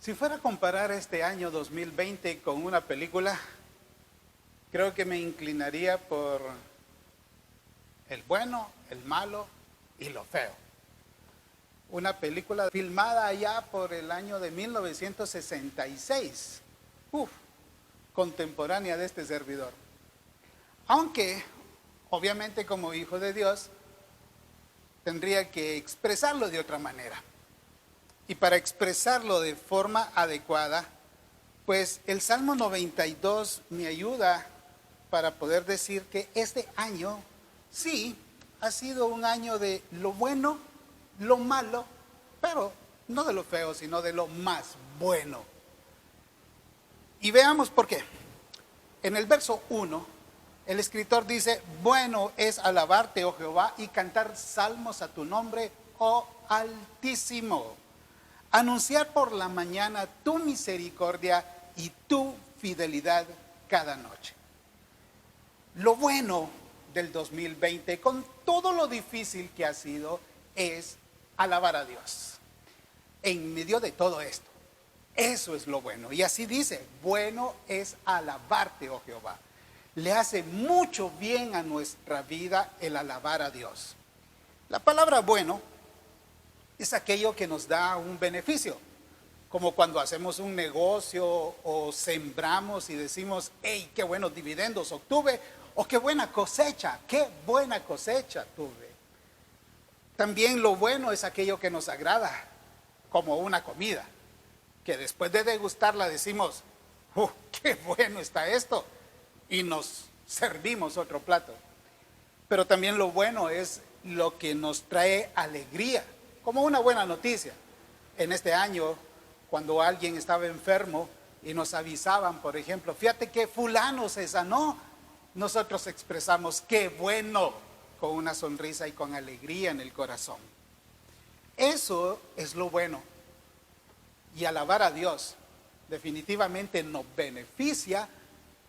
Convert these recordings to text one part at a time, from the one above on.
Si fuera a comparar este año 2020 con una película, creo que me inclinaría por el bueno, el malo y lo feo. Una película filmada allá por el año de 1966, contemporánea de este servidor. Aunque, obviamente como hijo de Dios, tendría que expresarlo de otra manera. Y para expresarlo de forma adecuada, pues el Salmo 92 me ayuda para poder decir que este año, sí, ha sido un año de lo bueno, lo malo, pero no de lo feo, sino de lo más bueno. Y veamos por qué. En el verso 1, el escritor dice: bueno es alabarte, oh Jehová, y cantar salmos a tu nombre, oh Altísimo. Anunciar por la mañana tu misericordia y tu fidelidad cada noche. Lo bueno del 2020, con todo lo difícil que ha sido, es alabar a Dios. En medio de todo esto, eso es lo bueno. Y así dice: bueno es alabarte, oh Jehová. Le hace mucho bien a nuestra vida el alabar a Dios. La palabra bueno es aquello que nos da un beneficio, como cuando hacemos un negocio o sembramos y decimos: hey, qué buenos dividendos obtuve, o qué buena cosecha tuve. También lo bueno es aquello que nos agrada, como una comida, que después de degustarla decimos: qué bueno está esto, y nos servimos otro plato. Pero también lo bueno es lo que nos trae alegría, como una buena noticia. En este año, cuando alguien estaba enfermo y nos avisaban, por ejemplo: fíjate que fulano se sanó, nosotros expresamos: qué bueno, con una sonrisa y con alegría en el corazón. Eso es lo bueno. Y alabar a Dios definitivamente nos beneficia,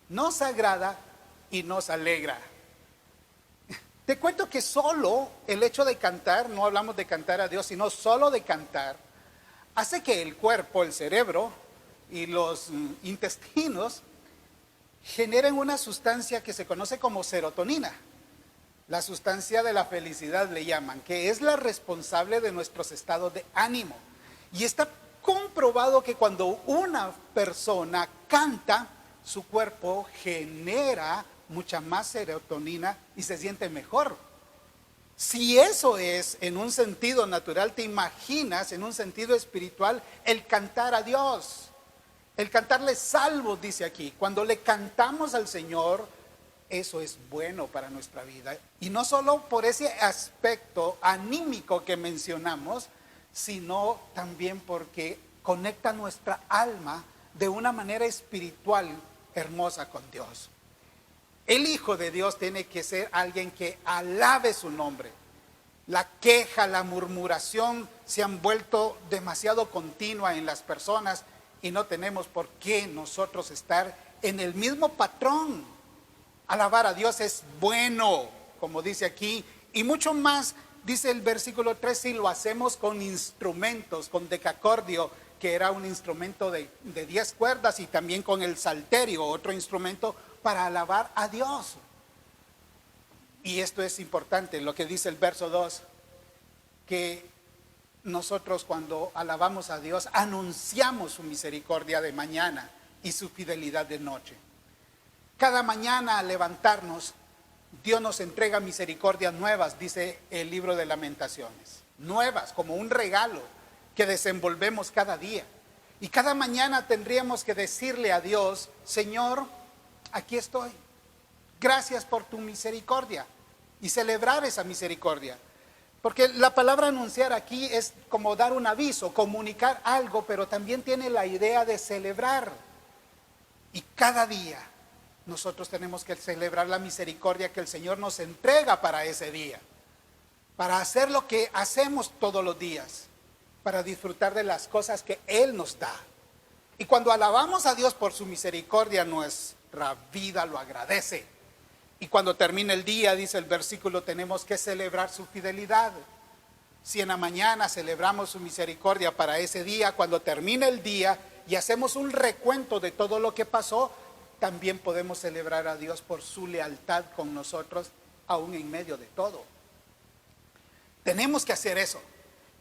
nos agrada y nos alegra. Te cuento que solo el hecho de cantar, no hablamos de cantar a Dios, sino solo de cantar, hace que el cuerpo, el cerebro y los intestinos generen una sustancia que se conoce como serotonina. La sustancia de la felicidad le llaman, que es la responsable de nuestros estados de ánimo. Y está comprobado que cuando una persona canta, su cuerpo genera mucha más serotonina y se siente mejor. Si eso es en un sentido natural, te imaginas en un sentido espiritual el cantar a Dios, el cantarle salmos, dice aquí. Cuando le cantamos al Señor, eso es bueno para nuestra vida. Y no solo por ese aspecto anímico que mencionamos, sino también porque conecta nuestra alma de una manera espiritual hermosa con Dios. El Hijo de Dios tiene que ser alguien que alabe su nombre. La queja, la murmuración se han vuelto demasiado continua en las personas y no tenemos por qué nosotros estar en el mismo patrón. Alabar a Dios es bueno, como dice aquí, y mucho más, dice el versículo 3, si lo hacemos con instrumentos, con decacordio, que era un instrumento de 10 cuerdas, y también con el salterio, otro instrumento para alabar a Dios. Y esto es importante, lo que dice el verso 2, que nosotros cuando alabamos a Dios, anunciamos su misericordia de mañana y su fidelidad de noche. Cada mañana al levantarnos, Dios nos entrega misericordias nuevas, dice el libro de Lamentaciones. Nuevas, como un regalo que desenvolvemos cada día. Y cada mañana tendríamos que decirle a Dios: Señor, aquí estoy. Gracias por tu misericordia. Y celebrar esa misericordia. Porque la palabra anunciar aquí es como dar un aviso, comunicar algo, pero también tiene la idea de celebrar. Y cada día nosotros tenemos que celebrar la misericordia que el Señor nos entrega para ese día. Para hacer lo que hacemos todos los días. Para disfrutar de las cosas que Él nos da. Y cuando alabamos a Dios por su misericordia, nuestra vida lo agradece. Y cuando termina el día, dice el versículo, tenemos que celebrar su fidelidad. Si en la mañana celebramos su misericordia para ese día, cuando termine el día y hacemos un recuento de todo lo que pasó, también podemos celebrar a Dios por su lealtad con nosotros, aún en medio de todo. Tenemos que hacer eso.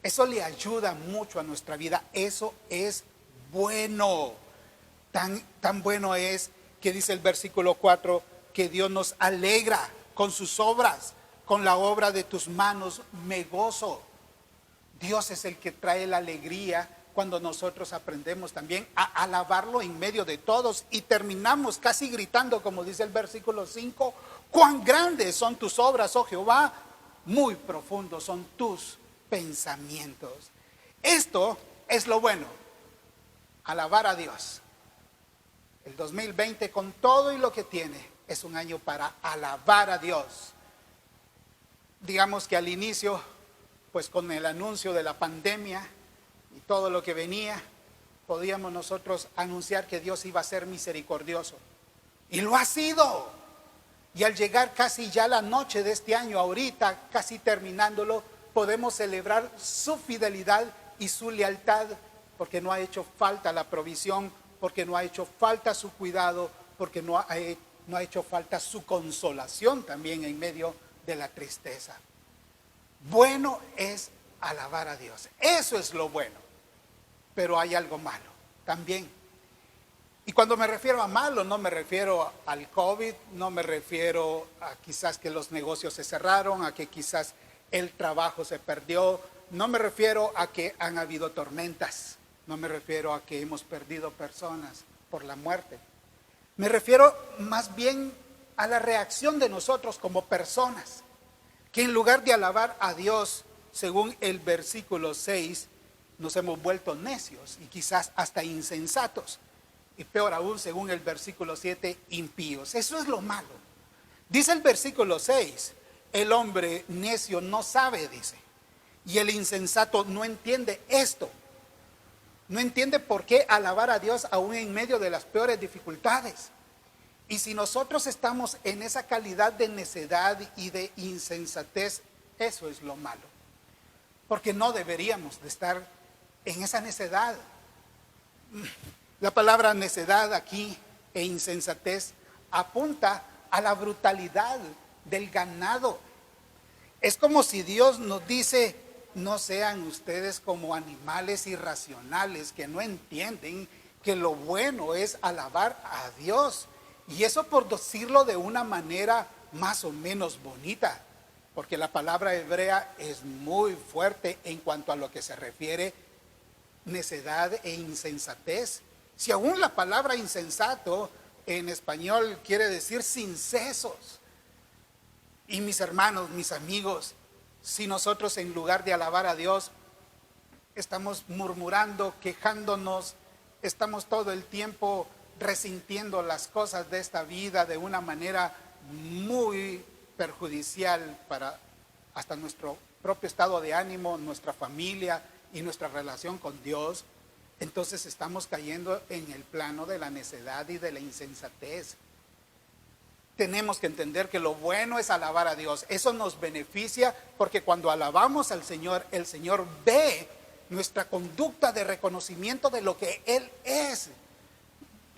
Eso le ayuda mucho a nuestra vida. Eso es bueno. Tan bueno es que dice el versículo 4, que Dios nos alegra con sus obras, con la obra de tus manos me gozo. Dios es el que trae la alegría cuando nosotros aprendemos también a alabarlo en medio de todos y terminamos casi gritando, como dice el versículo 5, cuán grandes son tus obras, oh Jehová, muy profundos son tus pensamientos. Esto es lo bueno, alabar a Dios. El 2020 con todo y lo que tiene es un año para alabar a Dios. Digamos que al inicio, pues con el anuncio de la pandemia y todo lo que venía, podíamos nosotros anunciar que Dios iba a ser misericordioso. Y lo ha sido. Y al llegar casi ya la noche de este año, ahorita casi terminándolo, podemos celebrar su fidelidad y su lealtad, porque no ha hecho falta la provisión, porque no ha hecho falta su cuidado, porque no ha hecho falta su consolación también en medio de la tristeza. Bueno es alabar a Dios. Eso es lo bueno. Pero hay algo malo también. Y cuando me refiero a malo, no me refiero al COVID, no me refiero a quizás que los negocios se cerraron, a que quizás el trabajo se perdió, no me refiero a que han habido tormentas, no me refiero a que hemos perdido personas por la muerte. Me refiero más bien a la reacción de nosotros como personas, que en lugar de alabar a Dios, según el versículo 6, nos hemos vuelto necios y quizás hasta insensatos. Y peor aún, según el versículo 7, impíos. Eso es lo malo. Dice el versículo 6, el hombre necio no sabe, dice, y el insensato no entiende esto. No entiende por qué alabar a Dios aún en medio de las peores dificultades. Y si nosotros estamos en esa calidad de necedad y de insensatez, eso es lo malo. Porque no deberíamos de estar en esa necedad. La palabra necedad aquí e insensatez apunta a la brutalidad del ganado. Es como si Dios nos dice, no sean ustedes como animales irracionales que no entienden que lo bueno es alabar a Dios. Y eso por decirlo de una manera más o menos bonita, porque la palabra hebrea es muy fuerte en cuanto a lo que se refiere necedad e insensatez. Si aún la palabra insensato en español quiere decir sin sesos. Y mis hermanos, mis amigos, si nosotros en lugar de alabar a Dios estamos murmurando, quejándonos, estamos todo el tiempo resintiendo las cosas de esta vida de una manera muy perjudicial para hasta nuestro propio estado de ánimo, nuestra familia y nuestra relación con Dios, entonces estamos cayendo en el plano de la necedad y de la insensatez. Tenemos que entender que lo bueno es alabar a Dios. Eso nos beneficia porque cuando alabamos al Señor, el Señor ve nuestra conducta de reconocimiento de lo que Él es.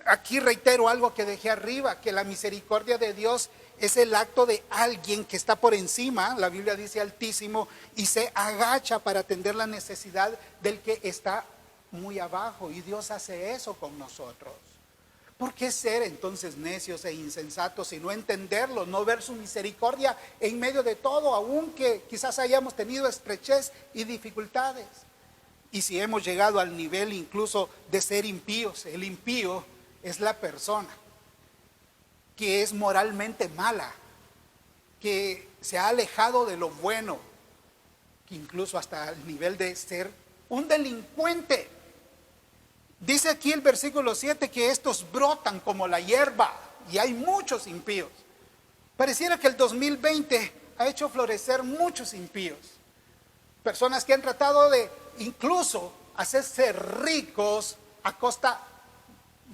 Aquí reitero algo que dejé arriba, que la misericordia de Dios es el acto de alguien que está por encima, la Biblia dice altísimo, y se agacha para atender la necesidad del que está muy abajo. Y Dios hace eso con nosotros. ¿Por qué ser entonces necios e insensatos y no entenderlo, no ver su misericordia en medio de todo, aunque quizás hayamos tenido estrechez y dificultades? Y si hemos llegado al nivel incluso de ser impíos, el impío es la persona que es moralmente mala, que se ha alejado de lo bueno, que incluso hasta el nivel de ser un delincuente. Dice aquí el versículo 7 que estos brotan como la hierba y hay muchos impíos. Pareciera que el 2020 ha hecho florecer muchos impíos. Personas que han tratado de incluso hacerse ricos a costa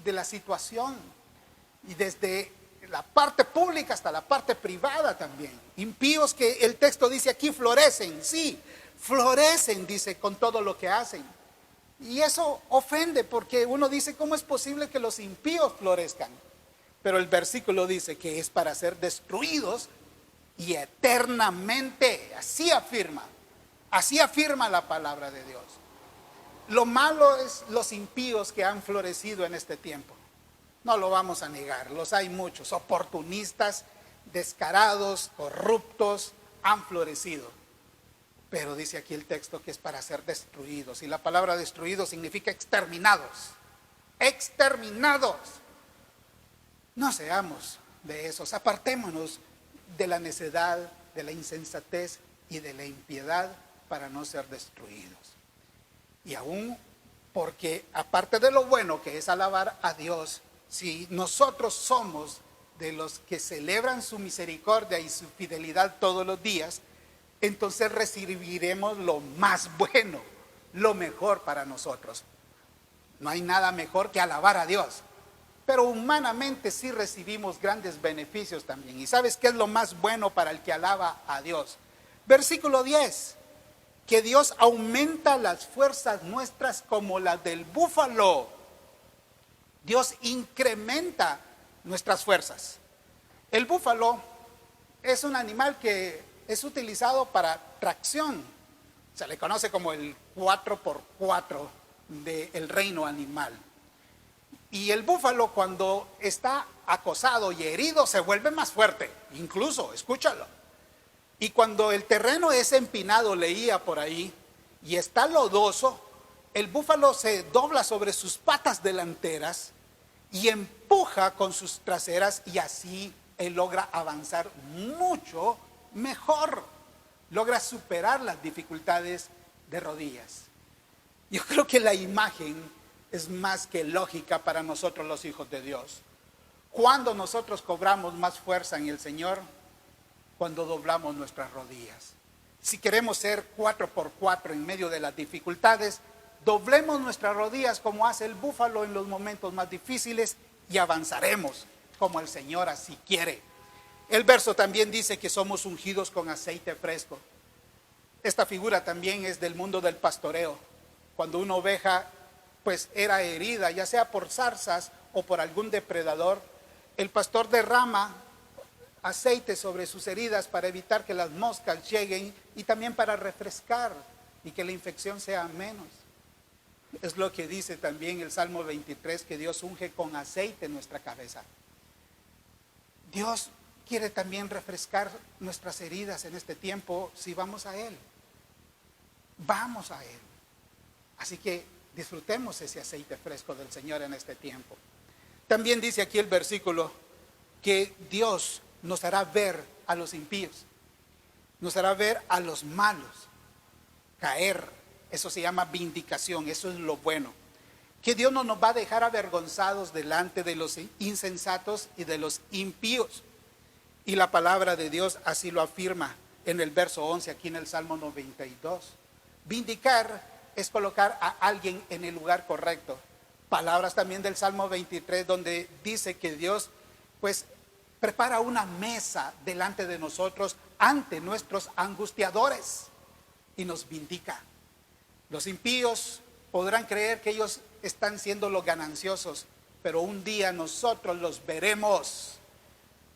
de la situación. Y desde la parte pública hasta la parte privada también. Impíos que el texto dice aquí florecen, sí, florecen, dice, con todo lo que hacen. Y eso ofende porque uno dice, ¿cómo es posible que los impíos florezcan? Pero el versículo dice que es para ser destruidos y eternamente. Así afirma la palabra de Dios. Lo malo es los impíos que han florecido en este tiempo. No lo vamos a negar, los hay muchos, oportunistas, descarados, corruptos, han florecido. Pero dice aquí el texto que es para ser destruidos. Y la palabra destruido significa exterminados. Exterminados. No seamos de esos. Apartémonos de la necedad, de la insensatez y de la impiedad para no ser destruidos. Y aún porque aparte de lo bueno que es alabar a Dios, si nosotros somos de los que celebran su misericordia y su fidelidad todos los días, entonces recibiremos lo más bueno, lo mejor para nosotros. No hay nada mejor que alabar a Dios, pero humanamente sí recibimos grandes beneficios también. ¿Y sabes qué es lo más bueno para el que alaba a Dios? Versículo 10, que Dios aumenta las fuerzas nuestras como las del búfalo. Dios incrementa nuestras fuerzas. El búfalo es un animal que es utilizado para tracción. Se le conoce como el 4x4 del reino animal. Y el búfalo, cuando está acosado y herido, se vuelve más fuerte. Incluso, escúchalo. Y cuando el terreno es empinado, leía por ahí, y está lodoso, el búfalo se dobla sobre sus patas delanteras y empuja con sus traseras, y así él logra avanzar mucho mejor, logra superar las dificultades de rodillas. Yo creo que la imagen es más que lógica para nosotros los hijos de Dios. Cuando nosotros cobramos más fuerza en el Señor, cuando doblamos nuestras rodillas. Si queremos ser 4x4 en medio de las dificultades, doblemos nuestras rodillas como hace el búfalo en los momentos más difíciles y avanzaremos como el Señor así quiere. El verso también dice que somos ungidos con aceite fresco. Esta figura también es del mundo del pastoreo. Cuando una oveja pues era herida, ya sea por zarzas o por algún depredador, el pastor derrama aceite sobre sus heridas para evitar que las moscas lleguen y también para refrescar y que la infección sea menos. Es lo que dice también el Salmo 23, que Dios unge con aceite nuestra cabeza. Dios quiere también refrescar nuestras heridas en este tiempo si vamos a Él. Vamos a Él. Así que disfrutemos ese aceite fresco del Señor en este tiempo. También dice aquí el versículo que Dios nos hará ver a los impíos, nos hará ver a los malos caer. Eso se llama vindicación, eso es lo bueno. Que Dios no nos va a dejar avergonzados delante de los insensatos y de los impíos. Y la palabra de Dios así lo afirma en el verso 11, aquí en el Salmo 92. Vindicar es colocar a alguien en el lugar correcto. Palabras también del Salmo 23, donde dice que Dios pues prepara una mesa delante de nosotros ante nuestros angustiadores y nos vindica. Los impíos podrán creer que ellos están siendo los gananciosos, pero un día nosotros los veremos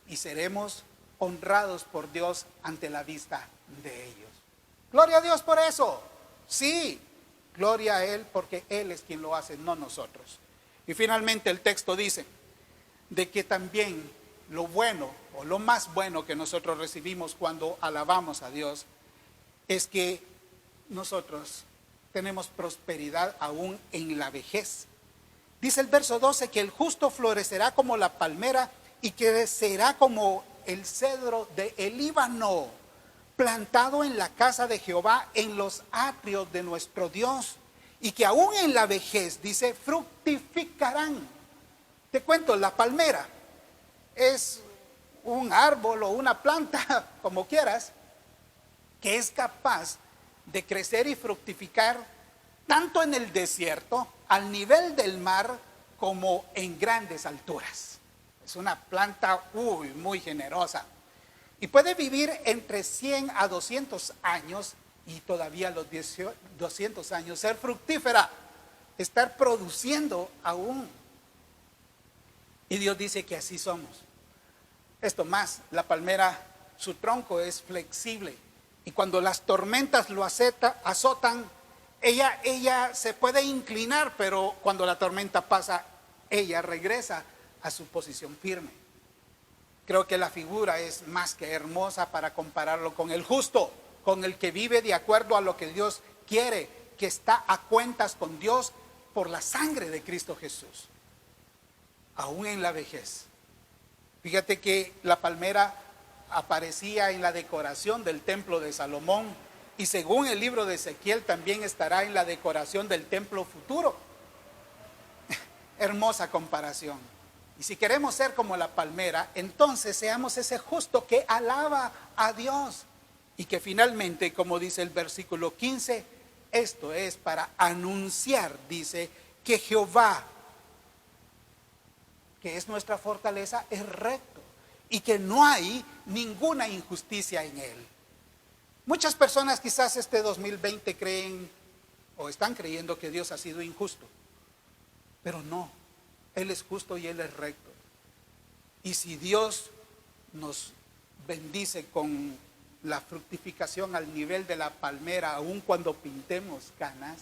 y seremos honrados por Dios ante la vista de ellos. Gloria a Dios por eso. Sí, gloria a Él porque Él es quien lo hace, no nosotros. Y finalmente el texto dice de que también lo bueno o lo más bueno que nosotros recibimos cuando alabamos a Dios es que nosotros tenemos prosperidad aún en la vejez. Dice el verso 12 que el justo florecerá como la palmera y crecerá como el cedro de el Líbano, plantado en la casa de Jehová, en los atrios de nuestro Dios, y que aún en la vejez, dice, fructificarán. Te cuento, la palmera es un árbol o una planta, como quieras, que es capaz de crecer y fructificar tanto en el desierto, al nivel del mar, como en grandes alturas. Es una planta muy generosa y puede vivir entre 100 a 200 años y todavía a los 200 años ser fructífera, estar produciendo aún. Y Dios dice que así somos. Esto más, la palmera, su tronco es flexible y cuando las tormentas lo azotan, ella se puede inclinar, pero cuando la tormenta pasa, ella regresa a su posición firme. Creo que la figura es más que hermosa para compararlo con el justo, con el que vive de acuerdo a lo que Dios quiere, que está a cuentas con Dios por la sangre de Cristo Jesús, aún en la vejez. Fíjate que la palmera aparecía en la decoración del templo de Salomón y según el libro de Ezequiel también estará en la decoración del templo futuro. Hermosa comparación. Y si queremos ser como la palmera, entonces seamos ese justo que alaba a Dios y que finalmente, como dice el versículo 15, esto es para anunciar, dice, que Jehová, que es nuestra fortaleza, es recto y que no hay ninguna injusticia en él. Muchas personas quizás este 2020 creen o están creyendo que Dios ha sido injusto, pero no, Él es justo y Él es recto. Y si Dios nos bendice con la fructificación al nivel de la palmera, aun cuando pintemos canas,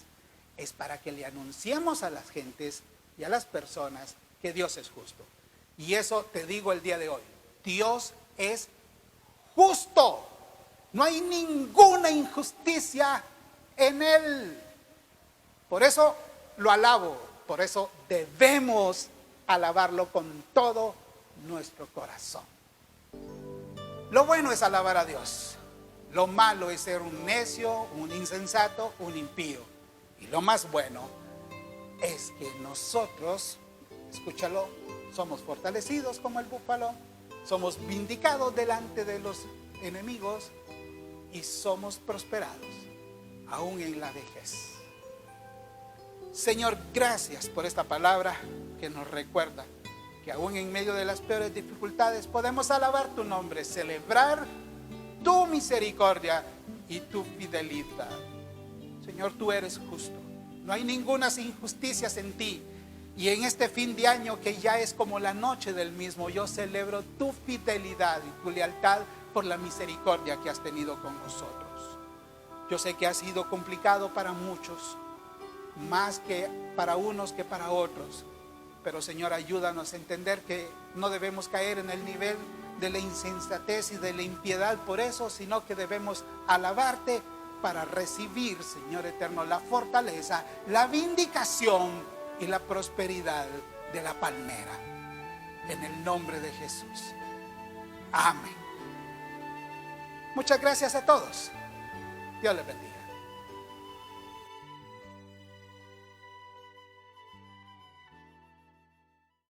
es para que le anunciemos a las gentes y a las personas que Dios es justo. Y eso te digo el día de hoy, Dios es justo. No hay ninguna injusticia en Él. Por eso lo alabo, por eso debemos alabarlo con todo nuestro corazón. Lo bueno es alabar a Dios. Lo malo es ser un necio, un insensato, un impío. Y lo más bueno es que nosotros, escúchalo, somos fortalecidos como el búfalo, somos vindicados delante de los enemigos y somos prosperados aún en la vejez. Señor, gracias por esta palabra que nos recuerda que aún en medio de las peores dificultades podemos alabar tu nombre, celebrar tu misericordia y tu fidelidad. Señor, tú eres justo, no hay ninguna injusticia en ti. Y en este fin de año que ya es como la noche del mismo, yo celebro tu fidelidad y tu lealtad por la misericordia que has tenido con nosotros. Yo sé que ha sido complicado para muchos, más que para unos que para otros. Pero Señor, ayúdanos a entender que no debemos caer en el nivel de la insensatez y de la impiedad por eso, sino que debemos alabarte para recibir, Señor eterno, la fortaleza, la vindicación y la prosperidad de la palmera. En el nombre de Jesús. Amén. Muchas gracias a todos. Dios les bendiga.